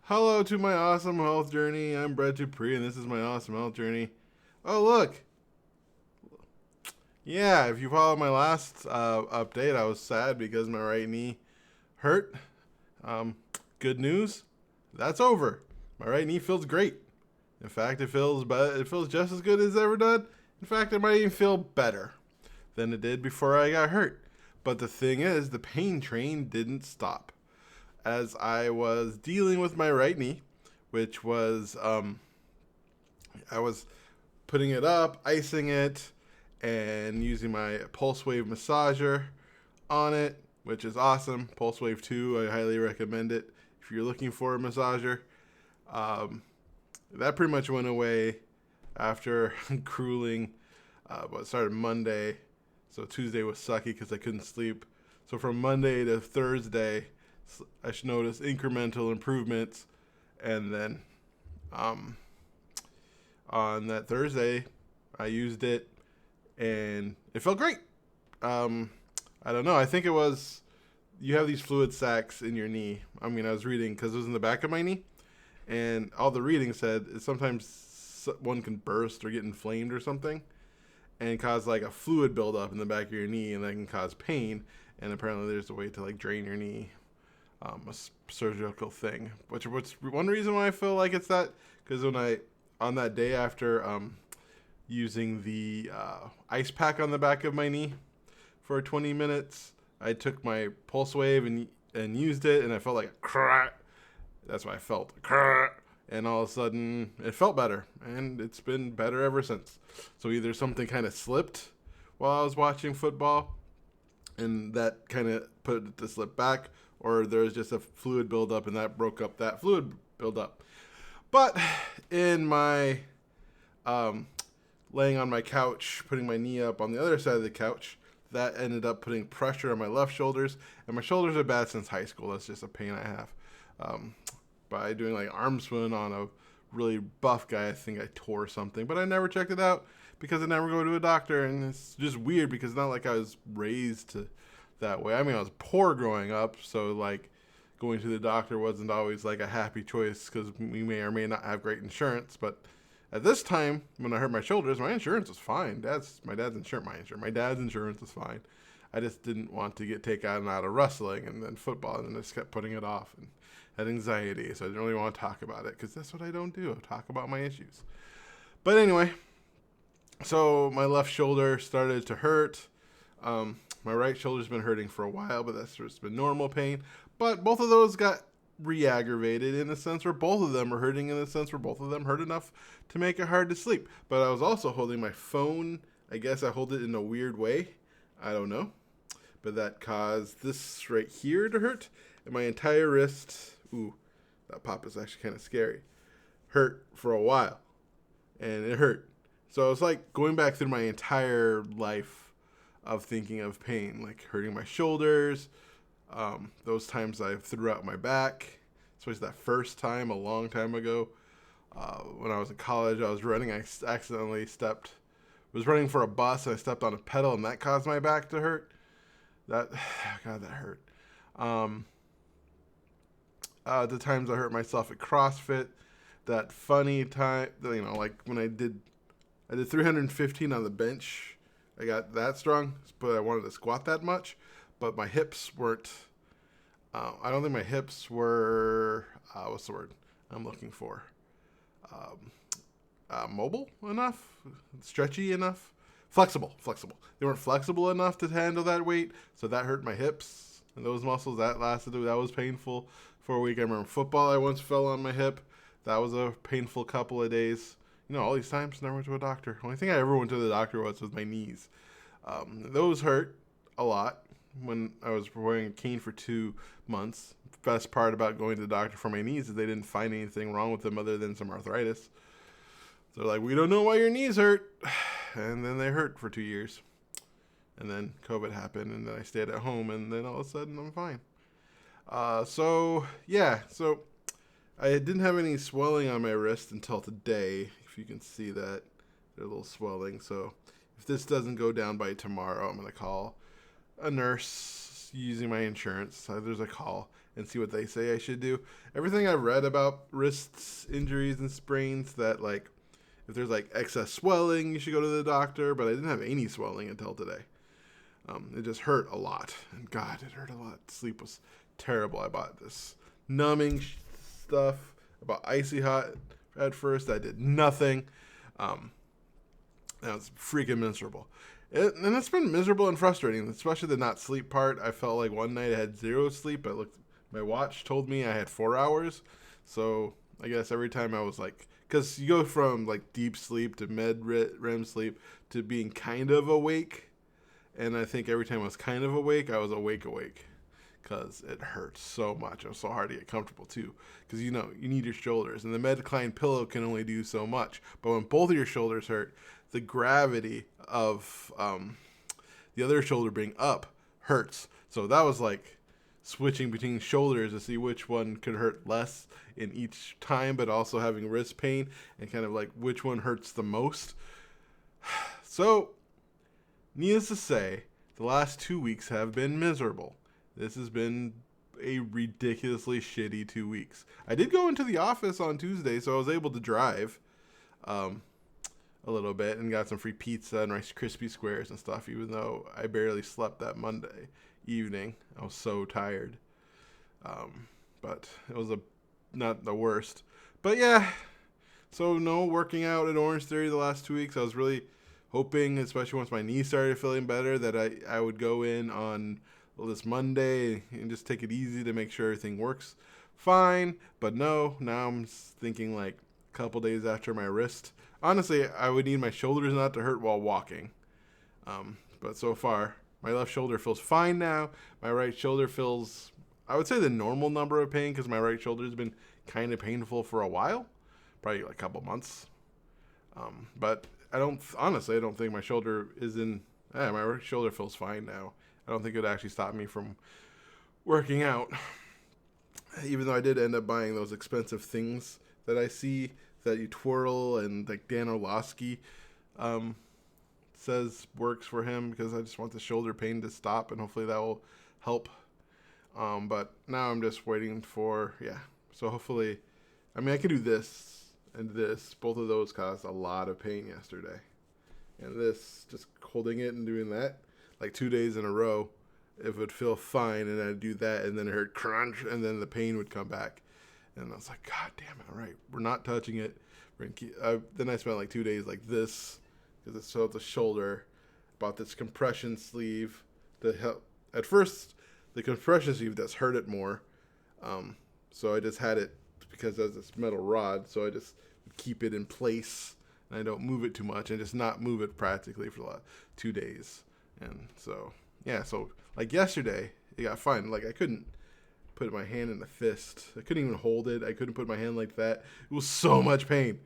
Hello to my awesome health journey. I'm Brett Dupree, and this is my awesome health journey. Oh, look. Yeah, if you followed my last update, I was sad because my right knee hurt. Um, Good news, that's over. My right knee feels great. In fact, it feels just as good as it's ever done. In fact, it might even feel better than it did before I got hurt. But the thing is, the pain train didn't stop. As I was dealing with my right knee, which was I was putting it up, icing it, and using my pulse wave massager on it, which is awesome. Pulse Wave 2, I highly recommend it if you're looking for a massager. Um, that pretty much went away after grueling. But it started Monday, so Tuesday was sucky because I couldn't sleep. So from Monday to Thursday, I should notice incremental improvements, and then um, on that Thursday, I used it, and it felt great. Um, I don't know. I think it was you have these fluid sacs in your knee. I mean, I was reading because it was in the back of my knee, and all the reading said is sometimes one can burst or get inflamed or something, and cause like a fluid buildup in the back of your knee, and that can cause pain. And apparently, there's a way to like drain your knee, a surgical thing. Which one reason why I feel like it's that because when I on that day after using the ice pack on the back of my knee for 20 minutes, I took my pulse wave and used it, and I felt like a crack. That's what I felt. And all of a sudden, it felt better, and it's been better ever since. So either something kind of slipped while I was watching football, and that kind of put it to slip back, or there's just a fluid buildup, and that broke up that fluid buildup. But in my laying on my couch, putting my knee up on the other side of the couch, that ended up putting pressure on my left shoulders, and my shoulders are bad since high school. That's just a pain I have. By doing like arm swing on a really buff guy, I think I tore something, but I never checked it out because I never go to a doctor, and it's just weird because it's not like I was raised to that way. I mean, I was poor growing up, so like going to the doctor wasn't always like a happy choice because we may or may not have great insurance. But at this time, when I hurt my shoulders, my insurance was fine. My dad's insurance was fine. I just didn't want to get taken out of wrestling and then football, and then just kept putting it off and had anxiety, so I didn't really want to talk about it because that's what I don't do. I talk about my issues. But anyway, so my left shoulder started to hurt. My right shoulder's been hurting for a while, but that's just been normal pain. But both of those got re-aggravated in the sense where both of them are hurting in the sense where both of them hurt enough to make it hard to sleep. But I was also holding my phone. I guess I hold it in a weird way. I don't know. But that caused this right here to hurt. And my entire wrist, ooh, that pop is actually kind of scary, hurt for a while. And it hurt. So it's like going back through my entire life of thinking of pain, like hurting my shoulders, those times I threw out my back, especially that first time a long time ago. When I was in college, I was running. I accidentally was running for a bus, and I stepped on a pedal, and that caused my back to hurt. God, that hurt. The times I hurt myself at CrossFit, that funny time, like when I did 315 on the bench. I got that strong, but I wanted to squat that much. But my hips weren't. I don't think my hips were. What's the word I'm looking for? Mobile enough, stretchy enough, flexible. They weren't flexible enough to handle that weight, so that hurt my hips and those muscles. That was painful for a week. I remember football. I once fell on my hip. That was a painful couple of days. All these times never went to a doctor. Only thing I ever went to the doctor was with my knees. Those hurt a lot when I was wearing a cane for 2 months. Best part about going to the doctor for my knees is they didn't find anything wrong with them other than some arthritis. So they're like, we don't know why your knees hurt. And then they hurt for 2 years. And then COVID happened, and then I stayed at home, and then all of a sudden I'm fine. So I didn't have any swelling on my wrist until today. If you can see that, there's a little swelling. So if this doesn't go down by tomorrow, I'm going to call a nurse using my insurance. There's a call, and see what they say I should do. Everything I've read about wrist injuries and sprains, that like if there's like excess swelling, you should go to the doctor. But I didn't have any swelling until today. It just hurt a lot, and God, it hurt a lot. Sleep was terrible. I bought this numbing stuff. I bought icy hot at first. That did nothing. That was freaking miserable. And it's been miserable and frustrating, especially the not sleep part. I felt like one night I had 0 sleep. My watch told me I had 4 hours. So I guess every time I was like, because you go from like deep sleep to REM sleep to being kind of awake. And I think every time I was kind of awake, I was awake. Because it hurts so much. It was so hard to get comfortable too. Because you need your shoulders. And the Medicline pillow can only do so much. But when both of your shoulders hurt, the gravity of the other shoulder being up hurts. So that was like switching between shoulders to see which one could hurt less in each time, but also having wrist pain and kind of like which one hurts the most. So, needless to say, the last 2 weeks have been miserable. This has been a ridiculously shitty 2 weeks. I did go into the office on Tuesday, so I was able to drive a little bit and got some free pizza and Rice Krispie Squares and stuff, even though I barely slept that Monday evening. I was so tired. But it was not the worst. But yeah, so no working out at Orange Theory the last 2 weeks. I was really hoping, especially once my knee started feeling better, that I would go in on this Monday and just take it easy to make sure everything works fine. But no, now I'm thinking like a couple days after my wrist. Honestly, I would need my shoulders not to hurt while walking. But so far, my left shoulder feels fine now. My right shoulder feels, I would say, the normal number of pain, because my right shoulder has been kind of painful for a while. Probably like a couple months. But I don't think my shoulder is in, my right shoulder feels fine now. I don't think it would actually stop me from working out. Even though I did end up buying those expensive things that I see that you twirl, and like Dan Orlovsky says works for him, because I just want the shoulder pain to stop, and hopefully that will help. But now I'm just waiting for, so hopefully, I can do this and this. Both of those caused a lot of pain yesterday. And this, just holding it and doing that, like 2 days in a row, it would feel fine, and I'd do that, and then it hurt crunch, and then the pain would come back. And I was like, God damn it, all right, we're not touching it. Then I spent like 2 days like this, because it's so the shoulder. Bought this compression sleeve to help. At first, the compression sleeve that's hurt it more. So I just had it because there's this metal rod, so I just keep it in place, and I don't move it too much, and just not move it practically for the last 2 days. And so, so like yesterday, it got fine. Like I couldn't put my hand in a fist. I couldn't even hold it. I couldn't put my hand like that. It was so much pain.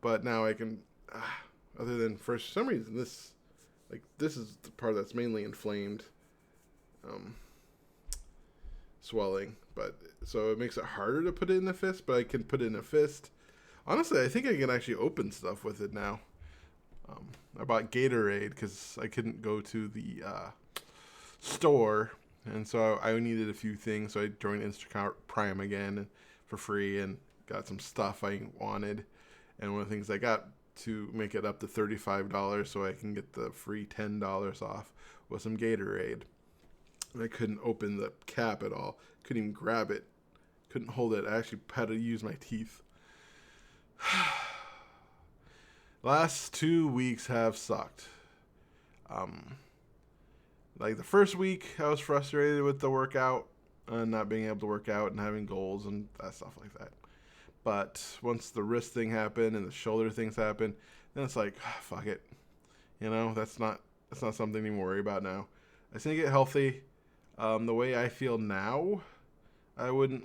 But now I can, other than for some reason, this is the part that's mainly inflamed, swelling. But so it makes it harder to put it in a fist, but I can put it in a fist. Honestly, I think I can actually open stuff with it now. I bought Gatorade because I couldn't go to the store, and so I needed a few things. So I joined Instacart Prime again for free and got some stuff I wanted. And one of the things I got to make it up to $35 so I can get the free $10 off was some Gatorade. And I couldn't open the cap at all. Couldn't even grab it. Couldn't hold it. I actually had to use my teeth. Last 2 weeks have sucked. Like the first week, I was frustrated with the workout and not being able to work out and having goals and that stuff like that. But once the wrist thing happened and the shoulder things happened, then it's like, fuck it. That's not something to even worry about now. I just need to get healthy. The way I feel now, I wouldn't.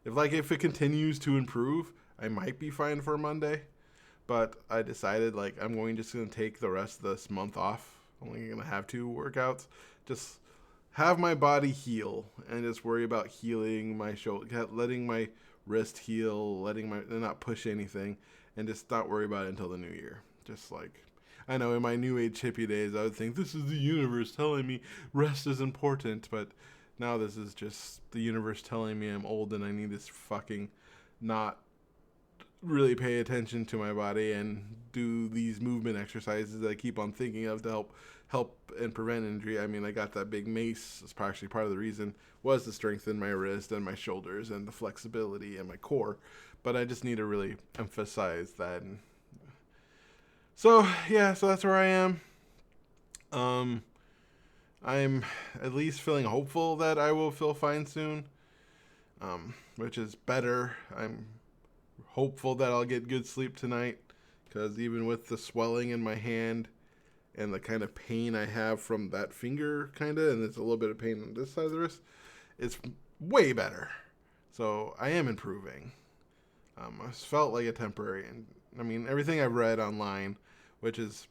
If it continues to improve, I might be fine for Monday. But I decided I'm just going to take the rest of this month off. I'm only going to have 2 workouts. Just have my body heal and just worry about healing my shoulder, letting my wrist heal, and not push anything, and just not worry about it until the new year. Just I know in my new age hippie days, I would think this is the universe telling me rest is important, but Now this is just the universe telling me I'm old and I need to fucking not really pay attention to my body and do these movement exercises that I keep on thinking of to help and prevent injury. I mean, I got that big mace. It's actually part of the reason was to strengthen my wrist and my shoulders and the flexibility and my core. But I just need to really emphasize that. And so yeah, so that's where I am. I'm at least feeling hopeful that I will feel fine soon, which is better. I'm hopeful that I'll get good sleep tonight, because even with the swelling in my hand and the kind of pain I have from that finger, and there's a little bit of pain on this side of the wrist, it's way better. So I am improving. I felt like a temporary, and I mean, everything I've read online, which has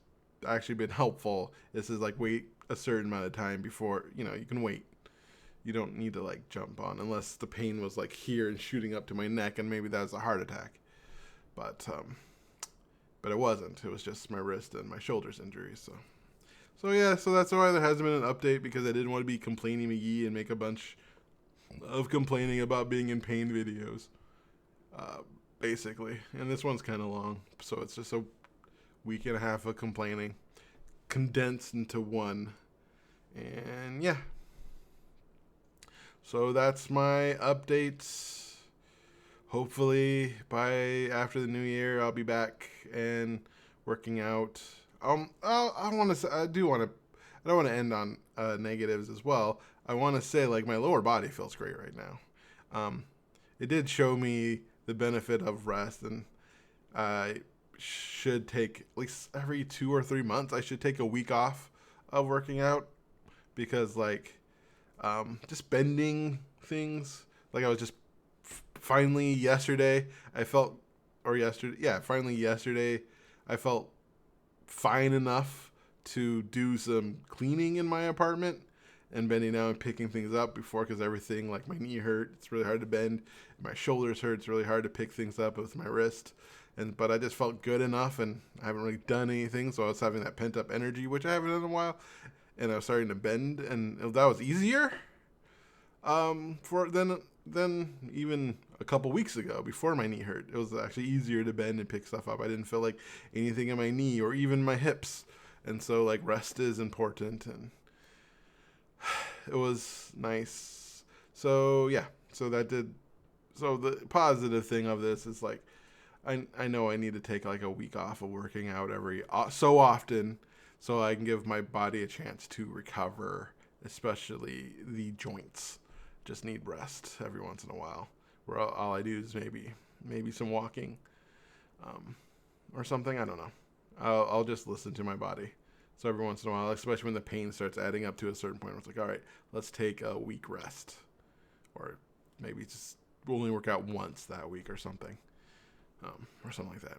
actually been helpful, is like wait a certain amount of time before, you can wait. You don't need to like jump on unless the pain was like here and shooting up to my neck, and maybe that was a heart attack. But it wasn't. It was just my wrist and my shoulders injuries. So yeah. So that's why there hasn't been an update, because I didn't want to be complaining McGee and make a bunch of complaining about being in pain videos, basically. And this one's kind of long, so it's just a week and a half of complaining condensed into one. And yeah. So that's my updates. Hopefully by after the new year, I'll be back and working out. I want to say, I don't want to end on negatives as well. I want to say, like, my lower body feels great right now. It did show me the benefit of rest, and I should take at least every 2 or 3 months. I should take a week off of working out, because just bending things. Like, I was just finally yesterday I felt fine enough to do some cleaning in my apartment and bending down and picking things up before, because everything, like my knee hurt. It's really hard to bend. My shoulders hurt. It's really hard to pick things up with my wrist. But I just felt good enough, and I haven't really done anything, so I was having that pent up energy, which I haven't done in a while, and I was starting to bend, and that was easier for than even a couple weeks ago before my knee hurt. It was actually easier to bend and pick stuff up. I didn't feel like anything in my knee or even my hips, and so like rest is important, and it was nice. So yeah, so the positive thing of this is like I know I need to take like a week off of working out every so often, so I can give my body a chance to recover, especially the joints. Just need rest every once in a while, where all I do is maybe some walking, or something. I don't know. I'll just listen to my body. So every once in a while, especially when the pain starts adding up to a certain point, where it's like, all right, let's take a week rest, or maybe just only work out once that week or something, or something like that.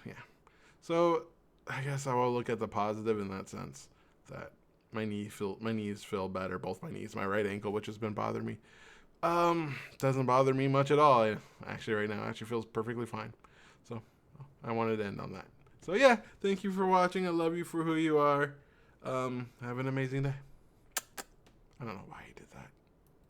Yeah. So I guess I will look at the positive in that sense, that my knees feel better, both my knees. My right ankle, which has been bothering me, doesn't bother me much at all. Right now actually feels perfectly fine. So I wanted to end on that. So yeah, thank you for watching. I love you for who you are. Have an amazing day. I don't know why.